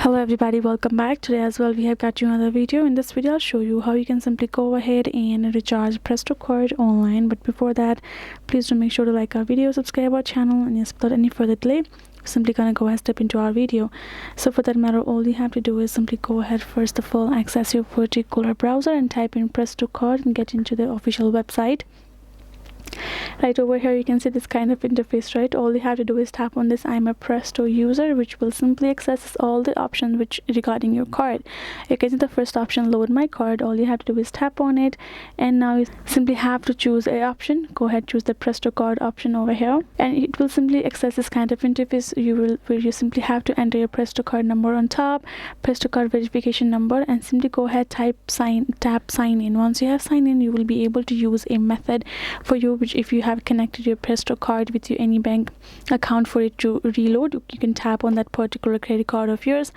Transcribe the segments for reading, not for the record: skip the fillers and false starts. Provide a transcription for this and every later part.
Hello everybody, welcome back. Today as well we have got you another video. In this video I'll show you how you can simply go ahead and recharge Presto card online. But before that, please do make sure to like our video, subscribe our channel, and yes, without any further delay, simply gonna go ahead and step into our video. So for that matter, all you have to do is simply go ahead, first of all access your particular browser and type in Presto card and get into the official website. Right over here you can see this kind of interface, right? All you have to do is tap on this I'm a Presto user, which will simply access all the options which regarding your card. You can see the first option, load my card. All you have to do is tap on it, and now you simply have to choose a option. Go ahead, choose the Presto card option over here, and it will simply access this kind of interface. You simply have to enter your Presto card number on top, Presto card verification number, and simply go ahead, tap sign in. Once you have signed in, you will be able to use a method for you, which if you have connected your Presto card with your any bank account for it to reload, you can tap on that particular credit card of yours,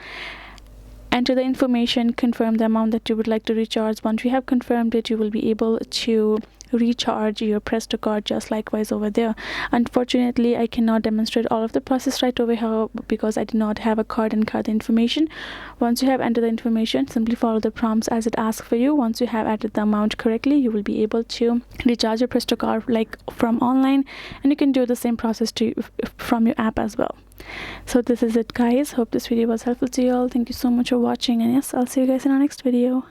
enter the information, confirm the amount that you would like to recharge. Once you have confirmed it, you will be able to recharge your Presto card just likewise over there. Unfortunately, I cannot demonstrate all of the process right over here because I did not have a card and card information. Once you have entered the information, simply follow the prompts as it asks for you. Once you have added the amount correctly, you will be able to recharge your Presto card like from online, and you can do the same process from your app as well. So this is it, guys. Hope this video was helpful to you all. Thank you so much for watching, and yes, I'll see you guys in our next video.